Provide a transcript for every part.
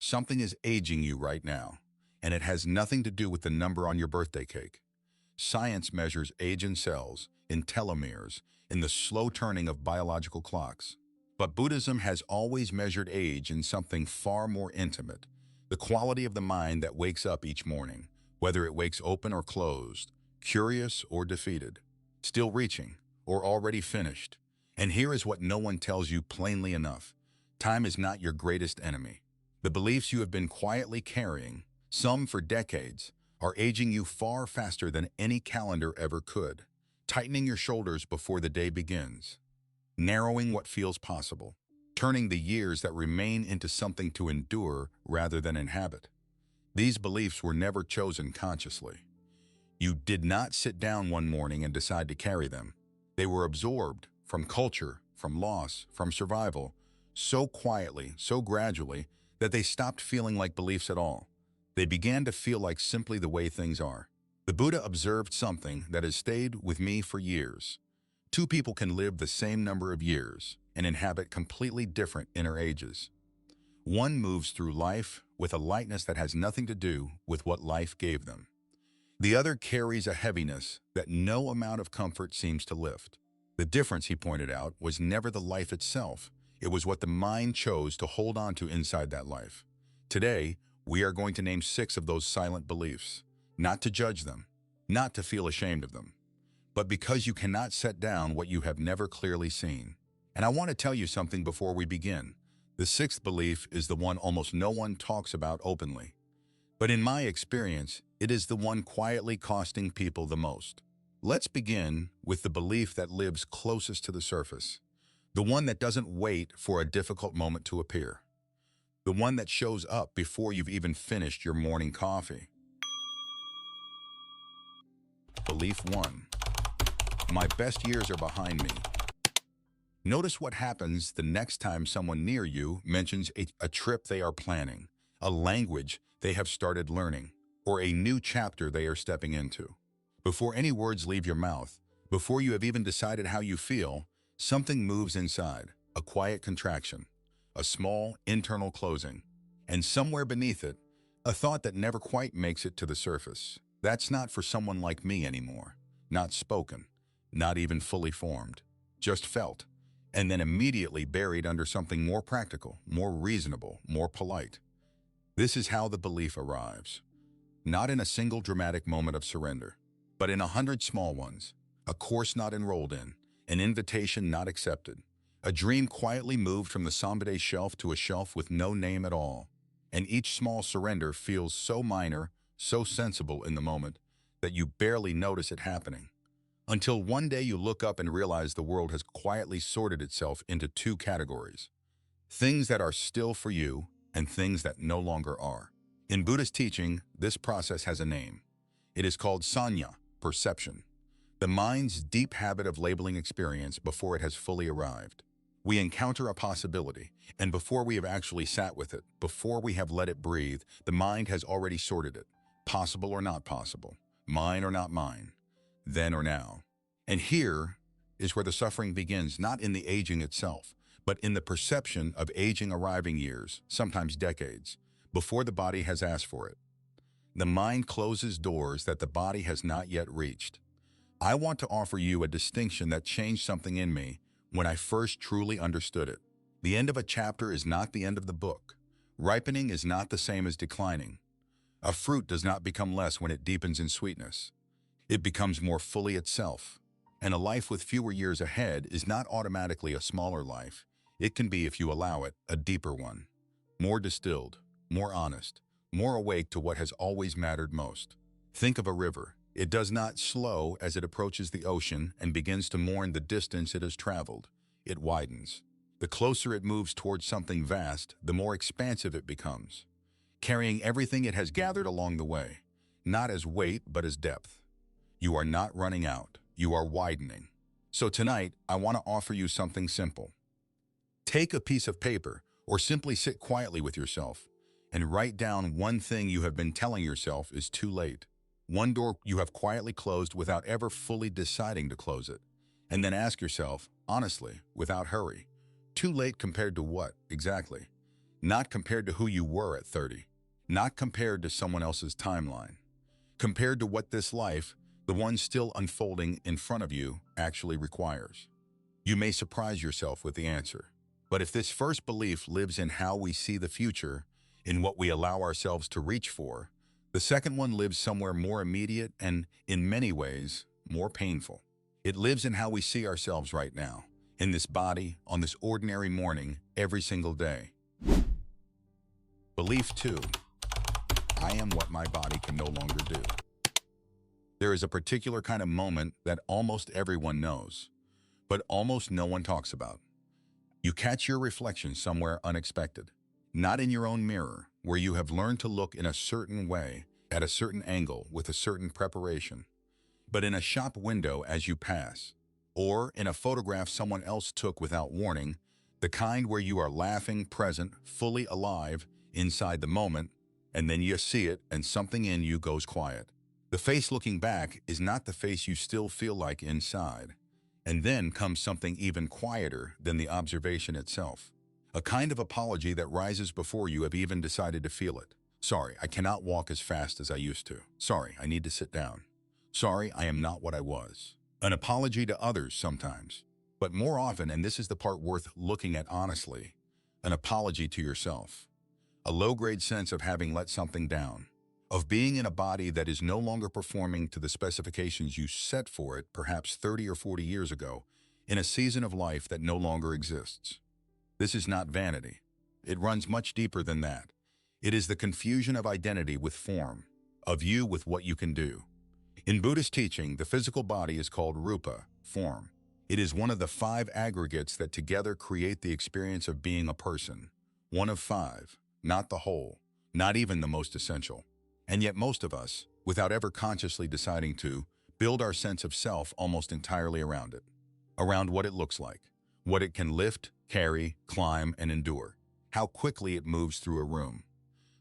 Something is aging you right now, and it has nothing to do with the number on your birthday cake. Science measures age in cells, in telomeres, in the slow turning of biological clocks. But Buddhism has always measured age in something far more intimate, the quality of the mind that wakes up each morning, whether it wakes open or closed, curious or defeated, still reaching or already finished. And here is what no one tells you plainly enough. Time is not your greatest enemy. The beliefs you have been quietly carrying, some for decades, are aging you far faster than any calendar ever could, tightening your shoulders before the day begins, narrowing what feels possible, turning the years that remain into something to endure rather than inhabit. These beliefs were never chosen consciously. You did not sit down one morning and decide to carry them. They were absorbed from culture, from loss, from survival, so quietly, so gradually, that they stopped feeling like beliefs at all. They began to feel like simply the way things are. The Buddha observed something that has stayed with me for years. Two people can live the same number of years and inhabit completely different inner ages. One moves through life with a lightness that has nothing to do with what life gave them. The other carries a heaviness that no amount of comfort seems to lift. The difference, he pointed out, was never the life itself. It was what the mind chose to hold on to inside that life. Today, we are going to name 6 of those silent beliefs, not to judge them, not to feel ashamed of them, but because you cannot set down what you have never clearly seen. And I want to tell you something before we begin. The 6th belief is the one almost no one talks about openly. But in my experience, it is the one quietly costing people the most. Let's begin with the belief that lives closest to the surface, the one that doesn't wait for a difficult moment to appear, the one that shows up before you've even finished your morning coffee. Belief 1. My best years are behind me. Notice what happens the next time someone near you mentions a trip they are planning, a language they have started learning, or a new chapter they are stepping into. Before any words leave your mouth, before you have even decided how you feel, something moves inside, a quiet contraction, a small internal closing, and somewhere beneath it, a thought that never quite makes it to the surface. That's not for someone like me anymore. Not spoken, not even fully formed, just felt, and then immediately buried under something more practical, more reasonable, more polite. This is how the belief arrives. Not in a single dramatic moment of surrender, but in 100 small ones, a course not enrolled in, an invitation not accepted, a dream quietly moved from the someday shelf to a shelf with no name at all. And each small surrender feels so minor, so sensible in the moment, that you barely notice it happening. Until one day you look up and realize the world has quietly sorted itself into 2 categories: things that are still for you and things that no longer are. In Buddhist teaching, this process has a name. It is called Saññā, perception, the mind's deep habit of labeling experience before it has fully arrived. We encounter a possibility, and before we have actually sat with it, before we have let it breathe, the mind has already sorted it, possible or not possible, mine or not mine, then or now. And here is where the suffering begins, not in the aging itself, but in the perception of aging arriving years, sometimes decades, before the body has asked for it. The mind closes doors that the body has not yet reached. I want to offer you a distinction that changed something in me when I first truly understood it. The end of a chapter is not the end of the book. Ripening is not the same as declining. A fruit does not become less when it deepens in sweetness. It becomes more fully itself. And a life with fewer years ahead is not automatically a smaller life. It can be, if you allow it, a deeper one. More distilled, more honest, more awake to what has always mattered most. Think of a river. It does not slow as it approaches the ocean and begins to mourn the distance it has traveled. It widens. The closer it moves towards something vast, the more expansive it becomes, carrying everything it has gathered along the way, not as weight but as depth. You are not running out. You are widening. So tonight, I want to offer you something simple. Take a piece of paper or simply sit quietly with yourself and write down one thing you have been telling yourself is too late. One door you have quietly closed without ever fully deciding to close it. And then ask yourself, honestly, without hurry, too late compared to what, exactly? Not compared to who you were at 30. Not compared to someone else's timeline. Compared to what this life, the one still unfolding in front of you, actually requires. You may surprise yourself with the answer. But if this first belief lives in how we see the future, in what we allow ourselves to reach for, the second one lives somewhere more immediate and, in many ways, more painful. It lives in how we see ourselves right now, in this body, on this ordinary morning, every single day. Belief 2. I am what my body can no longer do. There is a particular kind of moment that almost everyone knows, but almost no one talks about. You catch your reflection somewhere unexpected, not in your own mirror, where you have learned to look in a certain way, at a certain angle, with a certain preparation, but in a shop window as you pass, or in a photograph someone else took without warning, the kind where you are laughing, present, fully alive, inside the moment, and then you see it and something in you goes quiet. The face looking back is not the face you still feel like inside. And then comes something even quieter than the observation itself. A kind of apology that rises before you have even decided to feel it. Sorry, I cannot walk as fast as I used to. Sorry, I need to sit down. Sorry, I am not what I was. An apology to others sometimes. But more often, and this is the part worth looking at honestly, an apology to yourself. A low-grade sense of having let something down. Of being in a body that is no longer performing to the specifications you set for it perhaps 30 or 40 years ago, in a season of life that no longer exists. This is not vanity. It runs much deeper than that. It is the confusion of identity with form, of you with what you can do. In Buddhist teaching, the physical body is called rupa, form. It is one of the 5 aggregates that together create the experience of being a person. One of 5, not the whole, not even the most essential. And yet most of us, without ever consciously deciding to, build our sense of self almost entirely around it. Around what it looks like, what it can lift, carry, climb, and endure, how quickly it moves through a room.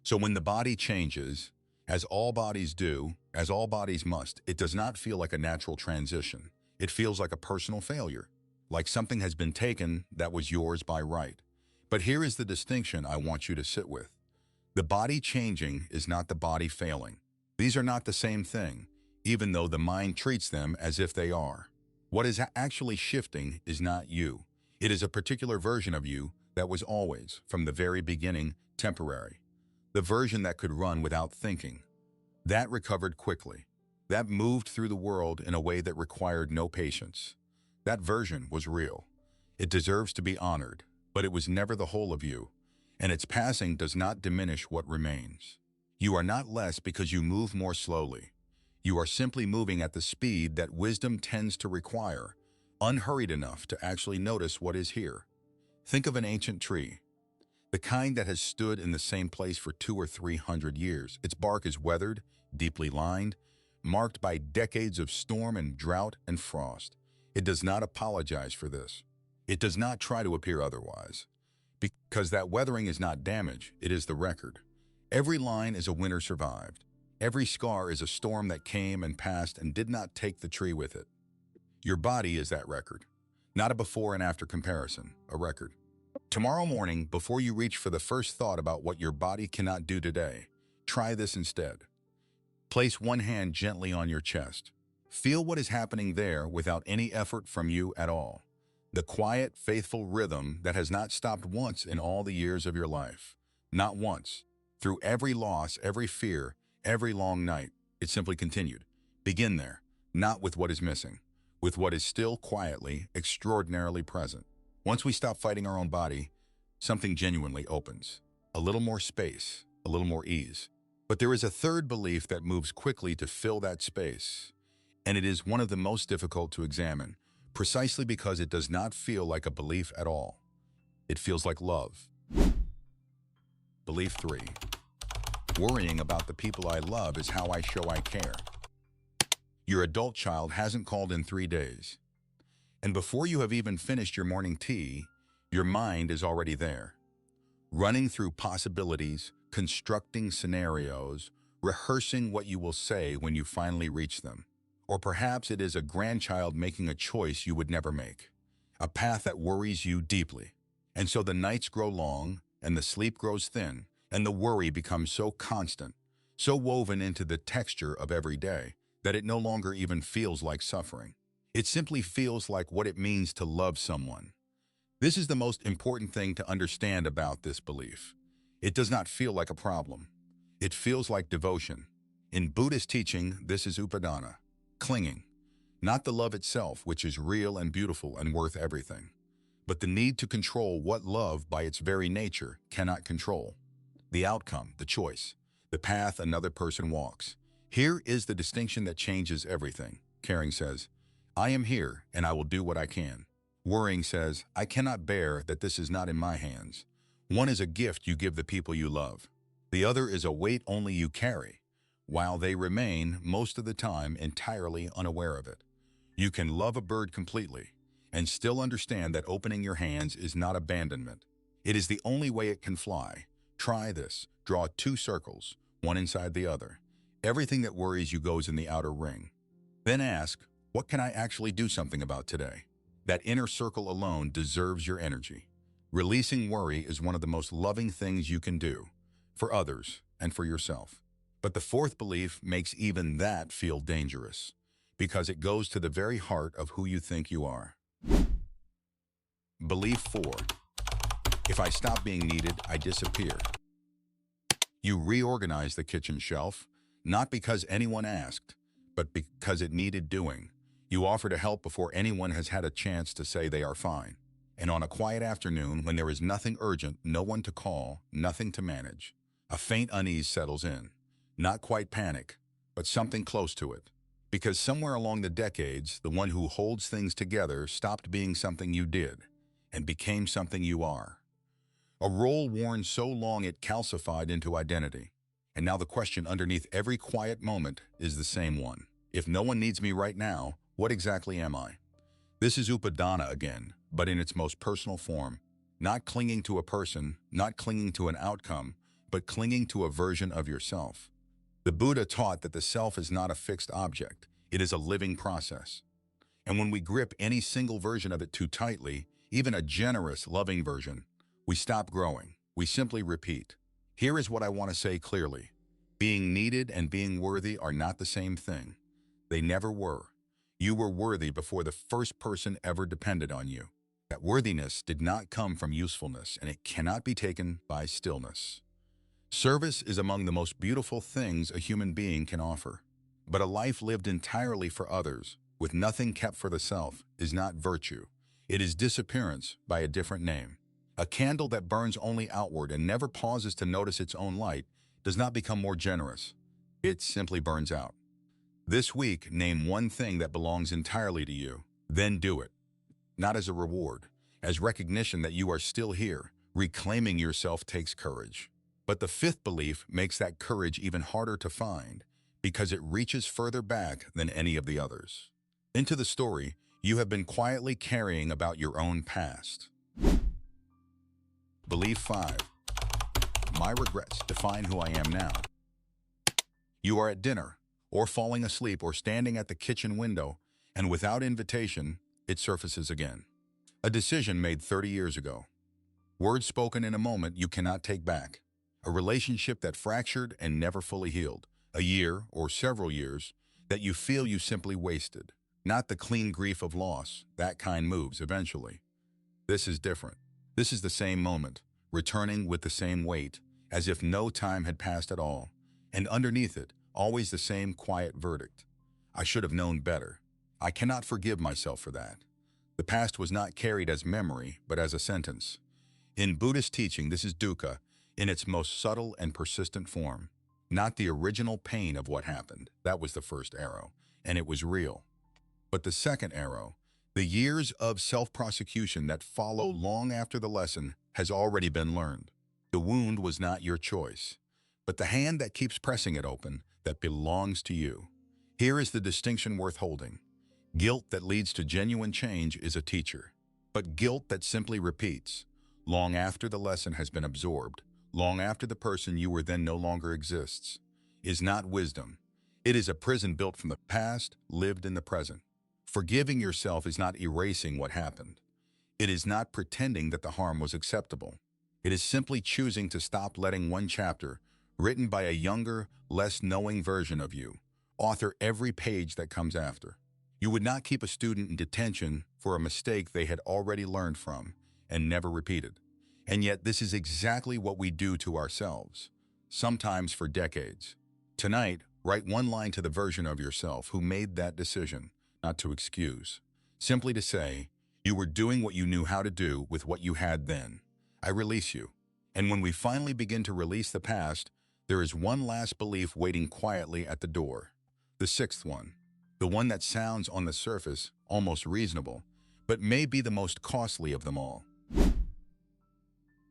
So when the body changes, as all bodies do, as all bodies must, it does not feel like a natural transition. It feels like a personal failure, like something has been taken that was yours by right. But here is the distinction I want you to sit with. The body changing is not the body failing. These are not the same thing, even though the mind treats them as if they are. What is actually shifting is not you. It is a particular version of you that was always, from the very beginning, temporary. The version that could run without thinking. That recovered quickly. That moved through the world in a way that required no patience. That version was real. It deserves to be honored, but it was never the whole of you. And its passing does not diminish what remains. You are not less because you move more slowly. You are simply moving at the speed that wisdom tends to require, unhurried enough to actually notice what is here. Think of an ancient tree, the kind that has stood in the same place for 200 or 300 years. Its bark is weathered, deeply lined, marked by decades of storm and drought and frost. It does not apologize for this. It does not try to appear otherwise. Because that weathering is not damage, it is the record. Every line is a winter survived. Every scar is a storm that came and passed and did not take the tree with it. Your body is that record. Not a before and after comparison, a record. Tomorrow morning, before you reach for the first thought about what your body cannot do today, try this instead. Place one hand gently on your chest. Feel what is happening there without any effort from you at all. The quiet, faithful rhythm that has not stopped once in all the years of your life. Not once. Through every loss, every fear, every long night, it simply continued. Begin there, not with what is missing, with what is still quietly, extraordinarily present. Once we stop fighting our own body, something genuinely opens. A little more space, a little more ease. But there is a third belief that moves quickly to fill that space, and it is one of the most difficult to examine. Precisely because it does not feel like a belief at all. It feels like love. Belief 3. Worrying about the people I love is how I show I care. Your adult child hasn't called in 3 days. And before you have even finished your morning tea, your mind is already there. Running through possibilities, constructing scenarios, rehearsing what you will say when you finally reach them. Or perhaps it is a grandchild making a choice you would never make, a path that worries you deeply. And so the nights grow long, and the sleep grows thin, and the worry becomes so constant, so woven into the texture of every day, that it no longer even feels like suffering. It simply feels like what it means to love someone. This is the most important thing to understand about this belief. It does not feel like a problem. It feels like devotion. In Buddhist teaching, this is upadana, clinging. Not the love itself, which is real and beautiful and worth everything, but the need to control what love, by its very nature, cannot control. The outcome, the choice, the path another person walks. Here is the distinction that changes everything. Caring says, I am here and I will do what I can. Worrying says, I cannot bear that this is not in my hands. One is a gift you give the people you love. The other is a weight only you carry, while they remain, most of the time, entirely unaware of it. You can love a bird completely and still understand that opening your hands is not abandonment. It is the only way it can fly. Try this. Draw 2 circles, one inside the other. Everything that worries you goes in the outer ring. Then ask, what can I actually do something about today? That inner circle alone deserves your energy. Releasing worry is one of the most loving things you can do, for others and for yourself. But the 4th belief makes even that feel dangerous, because it goes to the very heart of who you think you are. Belief 4. If I stop being needed, I disappear. You reorganize the kitchen shelf, not because anyone asked, but because it needed doing. You offer to help before anyone has had a chance to say they are fine. And on a quiet afternoon, when there is nothing urgent, no one to call, nothing to manage, a faint unease settles in. Not quite panic, but something close to it. Because somewhere along the decades, the one who holds things together stopped being something you did and became something you are. A role worn so long it calcified into identity. And now the question underneath every quiet moment is the same one. If no one needs me right now, what exactly am I? This is upadana again, but in its most personal form. Not clinging to a person, not clinging to an outcome, but clinging to a version of yourself. The Buddha taught that the self is not a fixed object. It is a living process. And when we grip any single version of it too tightly, even a generous, loving version, we stop growing. We simply repeat. Here is what I want to say clearly. Being needed and being worthy are not the same thing. They never were. You were worthy before the first person ever depended on you. That worthiness did not come from usefulness, and it cannot be taken by stillness. Service is among the most beautiful things a human being can offer. But a life lived entirely for others, with nothing kept for the self, is not virtue. It is disappearance by a different name. A candle that burns only outward and never pauses to notice its own light does not become more generous. It simply burns out. This week, name one thing that belongs entirely to you, then do it. Not as a reward, as recognition that you are still here. Reclaiming yourself takes courage. But the 5th belief makes that courage even harder to find, because it reaches further back than any of the others. Into the story you have been quietly carrying about your own past. Belief 5. My regrets define who I am now. You are at dinner, or falling asleep, or standing at the kitchen window, and without invitation, it surfaces again. A decision made 30 years ago. Words spoken in a moment you cannot take back. A relationship that fractured and never fully healed. A year, or several years, that you feel you simply wasted. Not the clean grief of loss. That kind moves eventually. This is different. This is the same moment, returning with the same weight, as if no time had passed at all. And underneath it, always the same quiet verdict. I should have known better. I cannot forgive myself for that. The past was not carried as memory, but as a sentence. In Buddhist teaching, this is dukkha, in its most subtle and persistent form. Not the original pain of what happened. That was the first arrow, and it was real. But the second arrow, the years of self-prosecution that follow long after the lesson, has already been learned. The wound was not your choice, but the hand that keeps pressing it open, that belongs to you. Here is the distinction worth holding. Guilt that leads to genuine change is a teacher, but guilt that simply repeats, long after the lesson has been absorbed, long after the person you were then no longer exists, is not wisdom. It is a prison built from the past, lived in the present. Forgiving yourself is not erasing what happened. It is not pretending that the harm was acceptable. It is simply choosing to stop letting one chapter, written by a younger, less knowing version of you, author every page that comes after. You would not keep a student in detention for a mistake they had already learned from and never repeated. And yet this is exactly what we do to ourselves, sometimes for decades. Tonight, write one line to the version of yourself who made that decision, not to excuse. Simply to say, you were doing what you knew how to do with what you had then. I release you. And when we finally begin to release the past, there is one last belief waiting quietly at the door. The sixth one. The one that sounds on the surface almost reasonable, but may be the most costly of them all.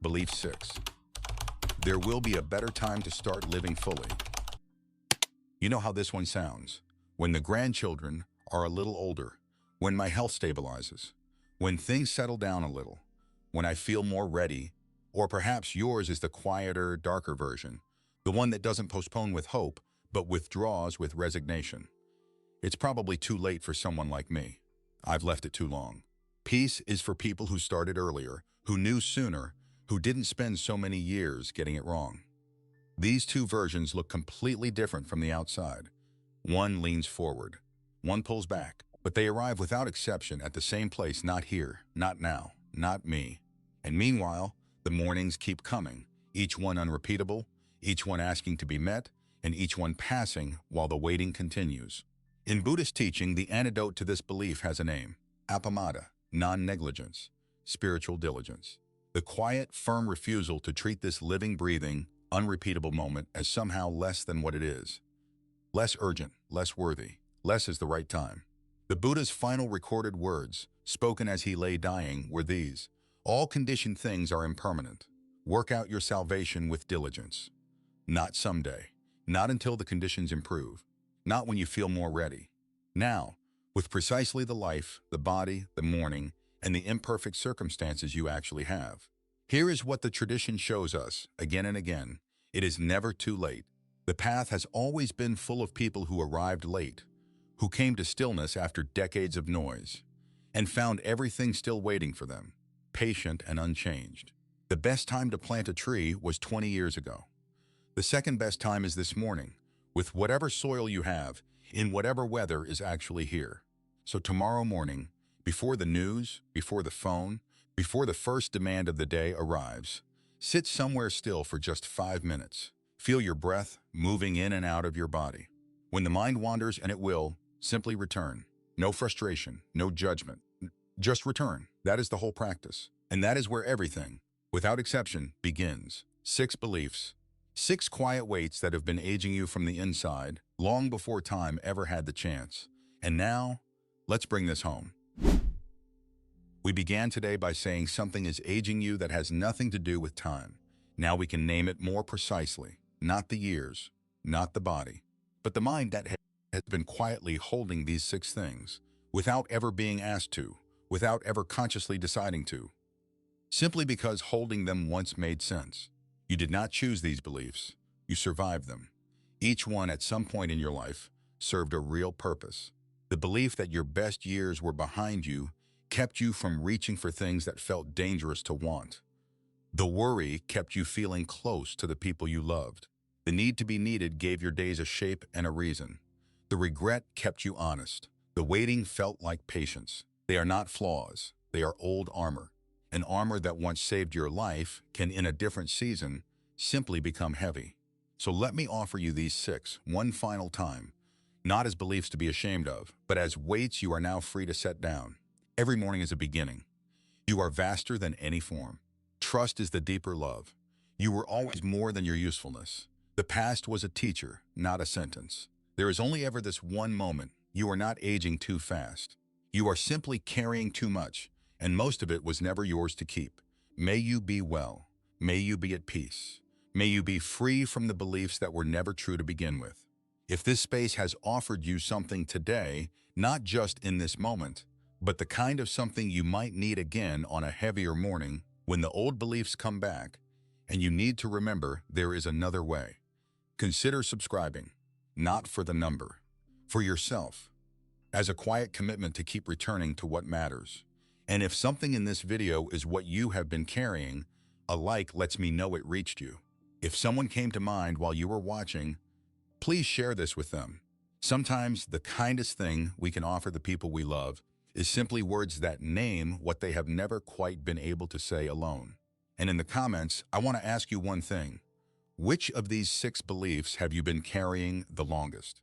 Belief 6. There will be a better time to start living fully. You know how this one sounds. When the grandchildren are a little older, when my health stabilizes, when things settle down a little, when I feel more ready, or perhaps yours is the quieter, darker version, the one that doesn't postpone with hope, but withdraws with resignation. It's probably too late for someone like me. I've left it too long. Peace is for people who started earlier, who knew sooner, who didn't spend so many years getting it wrong. These two versions look completely different from the outside. One leans forward, one pulls back, but they arrive without exception at the same place, not here, not now, not me. And meanwhile, the mornings keep coming, each one unrepeatable, each one asking to be met, and each one passing while the waiting continues. In Buddhist teaching, the antidote to this belief has a name: appamada, non-negligence, spiritual diligence. The quiet, firm refusal to treat this living, breathing, unrepeatable moment as somehow less than what it is. Less urgent, less worthy, less is the right time. The Buddha's final recorded words, spoken as he lay dying, were these: all conditioned things are impermanent. Work out your salvation with diligence. Not someday, not until the conditions improve, not when you feel more ready. Now, with precisely the life, the body, the morning, and the imperfect circumstances you actually have. Here is what the tradition shows us, again and again. It is never too late. The path has always been full of people who arrived late, who came to stillness after decades of noise, and found everything still waiting for them, patient and unchanged. The best time to plant a tree was 20 years ago. The second best time is this morning, with whatever soil you have, in whatever weather is actually here. So tomorrow morning, before the news, before the phone, before the first demand of the day arrives, sit somewhere still for just 5 minutes. Feel your breath moving in and out of your body. When the mind wanders, and it will, simply return. No frustration, no judgment. Just return. That is the whole practice. And that is where everything, without exception, begins. 6 beliefs. 6 quiet weights that have been aging you from the inside, long before time ever had the chance. And now, let's bring this home. We began today by saying something is aging you that has nothing to do with time. Now we can name it more precisely. Not the years, not the body, but the mind that has been quietly holding these 6 things, without ever being asked to, without ever consciously deciding to. Simply because holding them once made sense. You did not choose these beliefs. You survived them. Each one at some point in your life served a real purpose. The belief that your best years were behind you kept you from reaching for things that felt dangerous to want. The worry kept you feeling close to the people you loved. The need to be needed gave your days a shape and a reason. The regret kept you honest. The waiting felt like patience. They are not flaws. They are old armor. An armor that once saved your life can, in a different season, simply become heavy. So let me offer you these 6, one final time, not as beliefs to be ashamed of, but as weights you are now free to set down. Every morning is a beginning. You are vaster than any form. Trust is the deeper love. You were always more than your usefulness. The past was a teacher, not a sentence. There is only ever this one moment. You are not aging too fast. You are simply carrying too much, and most of it was never yours to keep. May you be well. May you be at peace. May you be free from the beliefs that were never true to begin with. If this space has offered you something today, not just in this moment, but the kind of something you might need again on a heavier morning when the old beliefs come back, and you need to remember there is another way. Consider subscribing, not for the number, for yourself, as a quiet commitment to keep returning to what matters. And if something in this video is what you have been carrying, A like lets me know it reached you. If someone came to mind while you were watching, please share this with them. Sometimes the kindest thing we can offer the people we love is simply words that name what they have never quite been able to say alone. And in the comments, I want to ask you one thing. Which of these 6 beliefs have you been carrying the longest?